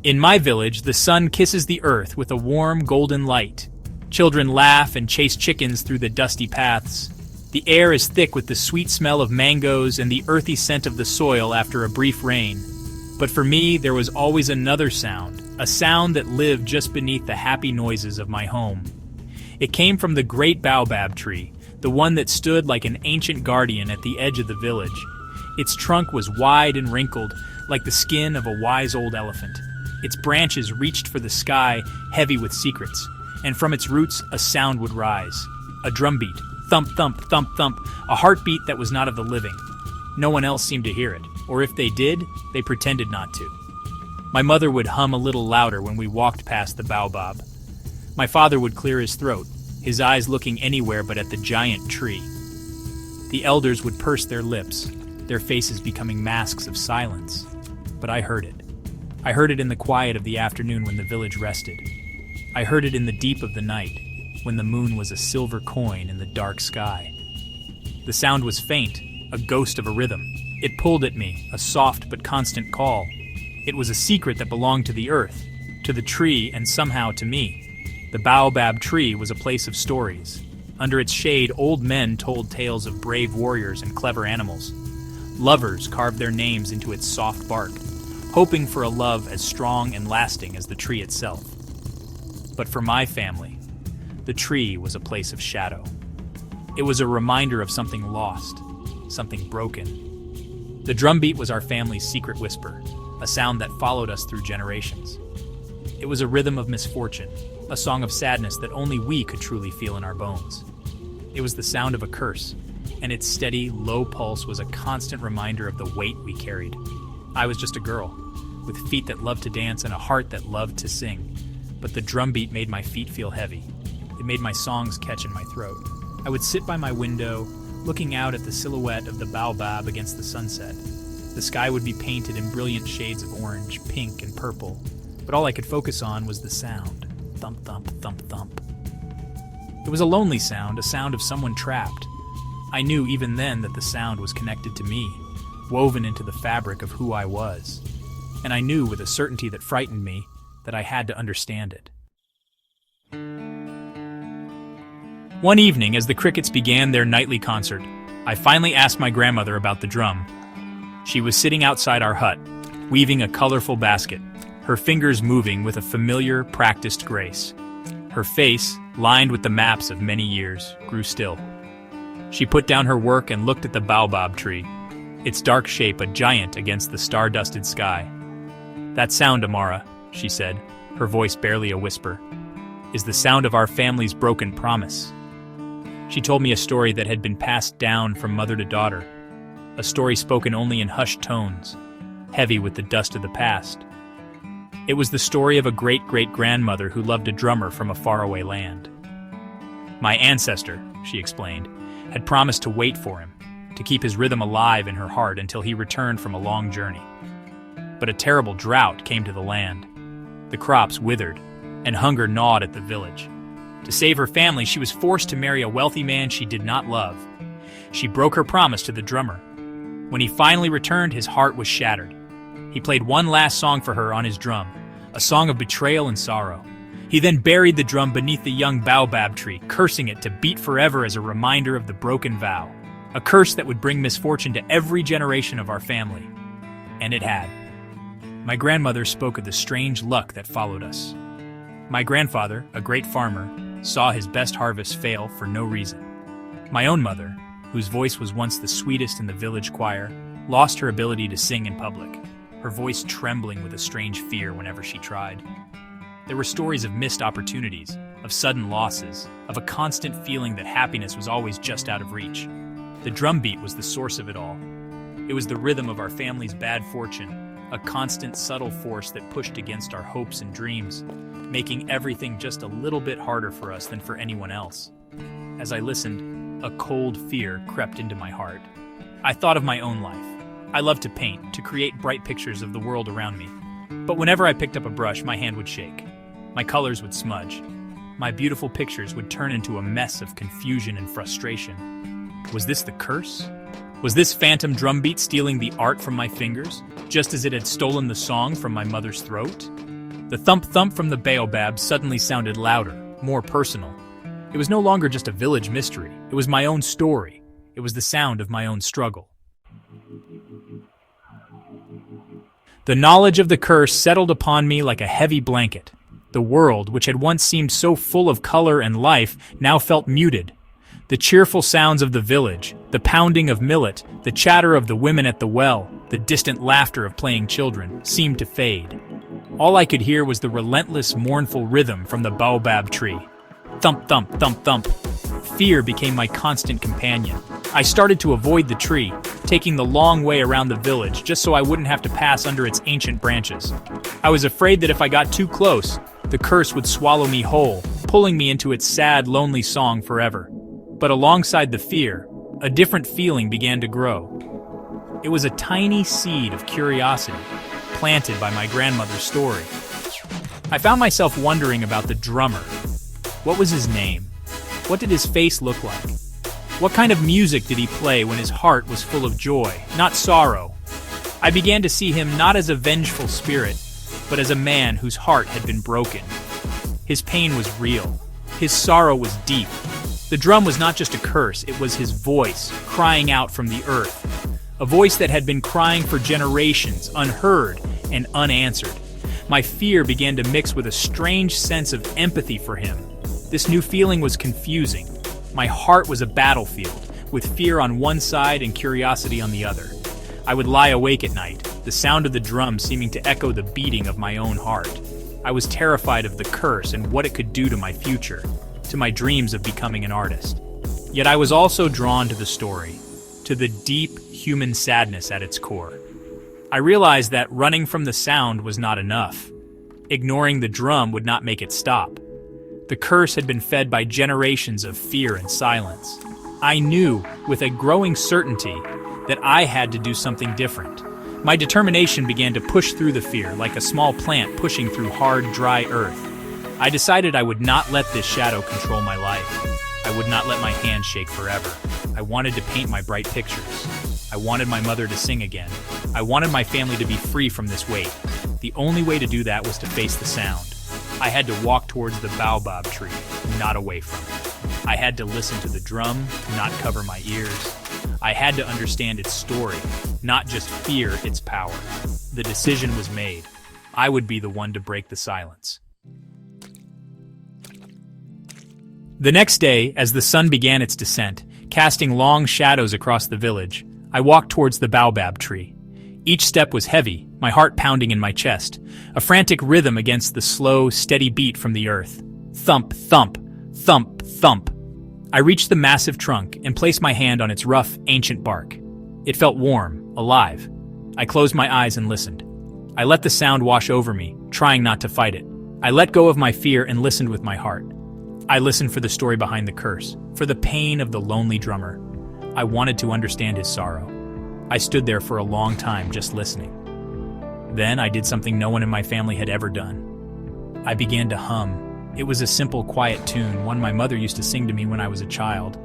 In my village, the sun kisses the earth with a warm golden light. Children laugh and chase chickens through the dusty paths. The air is thick with the sweet smell of mangoes and the earthy scent of the soil after a brief rain. But for me, there was always another sound, a sound that lived just beneath the happy noises of my home. It came from the great Baobab tree, the one that stood like an ancient guardian at the edge of the village. Its trunk was wide and wrinkled, like the skin of a wise old elephant. Its branches reached for the sky, heavy with secrets, and from its roots a sound would rise. A drumbeat, thump, thump, thump, thump, a heartbeat that was not of the living. No one else seemed to hear it, or if they did, they pretended not to. My mother would hum a little louder when we walked past the baobab. My father would clear his throat, his eyes looking anywhere but at the giant tree. The elders would purse their lips, their faces becoming masks of silence. But I heard it. I heard it in the quiet of the afternoon when the village rested. I heard it in the deep of the night, when the moon was a silver coin in the dark sky. The sound was faint, a ghost of a rhythm. It pulled at me, a soft but constant call. It was a secret that belonged to the earth, to the tree, and somehow to me. The baobab tree was a place of stories. Under its shade, old men told tales of brave warriors and clever animals. Lovers carved their names into its soft bark, hoping for a love as strong and lasting as the tree itself. But for my family, the tree was a place of shadow. It was a reminder of something lost, something broken. The drumbeat was our family's secret whisper, a sound that followed us through generations. It was a rhythm of misfortune, a song of sadness that only we could truly feel in our bones. It was the sound of a curse, and its steady, low pulse was a constant reminder of the weight we carried. I was just a girl, with feet that loved to dance and a heart that loved to sing. But the drumbeat made my feet feel heavy. It made my songs catch in my throat. I would sit by my window, looking out at the silhouette of the baobab against the sunset. The sky would be painted in brilliant shades of orange, pink, and purple, but all I could focus on was the sound. Thump, thump, thump, thump. It was a lonely sound, a sound of someone trapped. I knew even then that the sound was connected to me, woven into the fabric of who I was. And I knew with a certainty that frightened me that I had to understand it. One evening, as the crickets began their nightly concert, I finally asked my grandmother about the drum. She was sitting outside our hut, weaving a colorful basket, her fingers moving with a familiar, practiced grace. Her face, lined with the maps of many years, grew still. She put down her work and looked at the baobab tree, its dark shape a giant against the star-dusted sky. "That sound, Amara," she said, her voice barely a whisper, "is the sound of our family's broken promise." She told me a story that had been passed down from mother to daughter, a story spoken only in hushed tones, heavy with the dust of the past. It was the story of a great-great-grandmother who loved a drummer from a faraway land. My ancestor, she explained, had promised to wait for him, to keep his rhythm alive in her heart until he returned from a long journey. But a terrible drought came to the land. The crops withered, and hunger gnawed at the village. To save her family, she was forced to marry a wealthy man she did not love. She broke her promise to the drummer. When he finally returned, his heart was shattered. He played one last song for her on his drum, a song of betrayal and sorrow. He then buried the drum beneath the young baobab tree, cursing it to beat forever as a reminder of the broken vow, a curse that would bring misfortune to every generation of our family. And it had. My grandmother spoke of the strange luck that followed us. My grandfather, a great farmer, saw his best harvest fail for no reason. My own mother, whose voice was once the sweetest in the village choir, lost her ability to sing in public, her voice trembling with a strange fear whenever she tried. There were stories of missed opportunities, of sudden losses, of a constant feeling that happiness was always just out of reach. The drumbeat was the source of it all. It was the rhythm of our family's bad fortune, a constant, subtle force that pushed against our hopes and dreams, making everything just a little bit harder for us than for anyone else. As I listened, a cold fear crept into my heart. I thought of my own life. I loved to paint, to create bright pictures of the world around me. But whenever I picked up a brush, my hand would shake. My colors would smudge. My beautiful pictures would turn into a mess of confusion and frustration. Was this the curse? Was this phantom drumbeat stealing the art from my fingers, just as it had stolen the song from my mother's throat? The thump-thump from the Baobab suddenly sounded louder, more personal. It was no longer just a village mystery. It was my own story. It was the sound of my own struggle. The knowledge of the curse settled upon me like a heavy blanket. The world, which had once seemed so full of color and life, now felt muted. The cheerful sounds of the village, the pounding of millet, the chatter of the women at the well, the distant laughter of playing children, seemed to fade. All I could hear was the relentless, mournful rhythm from the baobab tree. Thump, thump, thump, thump. Fear became my constant companion. I started to avoid the tree, taking the long way around the village just so I wouldn't have to pass under its ancient branches. I was afraid that if I got too close, the curse would swallow me whole, pulling me into its sad, lonely song forever. But alongside the fear, a different feeling began to grow. It was a tiny seed of curiosity, planted by my grandmother's story. I found myself wondering about the drummer. What was his name? What did his face look like? What kind of music did he play when his heart was full of joy, not sorrow? I began to see him not as a vengeful spirit, but as a man whose heart had been broken. His pain was real. His sorrow was deep. The drum was not just a curse, it was his voice, crying out from the earth. A voice that had been crying for generations, unheard and unanswered. My fear began to mix with a strange sense of empathy for him. This new feeling was confusing. My heart was a battlefield, with fear on one side and curiosity on the other. I would lie awake at night, the sound of the drum seeming to echo the beating of my own heart. I was terrified of the curse and what it could do to my future, to my dreams of becoming an artist. Yet I was also drawn to the story, to the deep human sadness at its core. I realized that running from the sound was not enough. Ignoring the drum would not make it stop. The curse had been fed by generations of fear and silence. I knew, with a growing certainty, that I had to do something different. My determination began to push through the fear, like a small plant pushing through hard, dry earth. I decided I would not let this shadow control my life. I would not let my hands shake forever. I wanted to paint my bright pictures. I wanted my mother to sing again. I wanted my family to be free from this weight. The only way to do that was to face the sound. I had to walk towards the baobab tree, not away from it. I had to listen to the drum, not cover my ears. I had to understand its story, not just fear its power. The decision was made. I would be the one to break the silence. The next day, as the sun began its descent, casting long shadows across the village, I walked towards the baobab tree. Each step was heavy, my heart pounding in my chest, a frantic rhythm against the slow, steady beat from the earth. Thump, thump, thump, thump. I reached the massive trunk and placed my hand on its rough, ancient bark. It felt warm, alive. I closed my eyes and listened. I let the sound wash over me, trying not to fight it. I let go of my fear and listened with my heart. I listened for the story behind the curse, for the pain of the lonely drummer. I wanted to understand his sorrow. I stood there for a long time just listening. Then I did something no one in my family had ever done. I began to hum. It was a simple, quiet tune, one my mother used to sing to me when I was a child.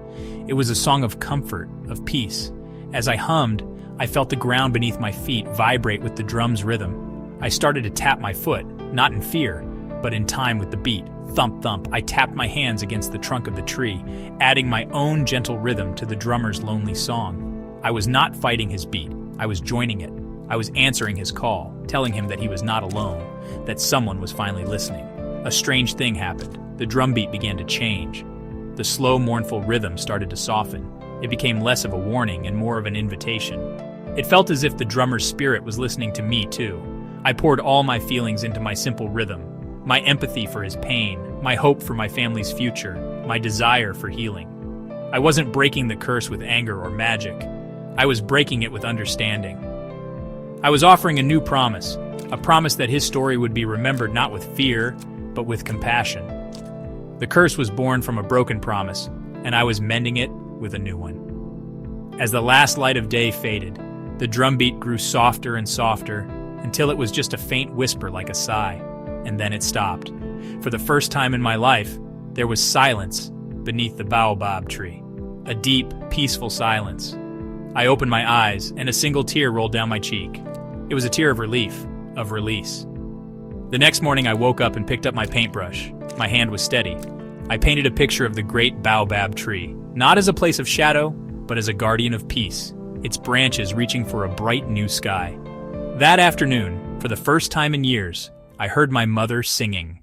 It was a song of comfort, of peace. As I hummed, I felt the ground beneath my feet vibrate with the drum's rhythm. I started to tap my foot, not in fear, but in time with the beat. Thump, thump, I tapped my hands against the trunk of the tree, adding my own gentle rhythm to the drummer's lonely song. I was not fighting his beat. I was joining it. I was answering his call, telling him that he was not alone, that someone was finally listening. A strange thing happened. The drum beat began to change. The slow, mournful rhythm started to soften. It became less of a warning and more of an invitation. It felt as if the drummer's spirit was listening to me, too. I poured all my feelings into my simple rhythm. My empathy for his pain, my hope for my family's future, my desire for healing. I wasn't breaking the curse with anger or magic. I was breaking it with understanding. I was offering a new promise, a promise that his story would be remembered not with fear, but with compassion. The curse was born from a broken promise, and I was mending it with a new one. As the last light of day faded, the drum beat grew softer and softer, until it was just a faint whisper like a sigh, and then it stopped. For the first time in my life, there was silence beneath the baobab tree. A deep, peaceful silence. I opened my eyes, and a single tear rolled down my cheek. It was a tear of relief, of release. The next morning I woke up and picked up my paintbrush. My hand was steady. I painted a picture of the great Baobab tree, not as a place of shadow, but as a guardian of peace, its branches reaching for a bright new sky. That afternoon, for the first time in years, I heard my mother singing.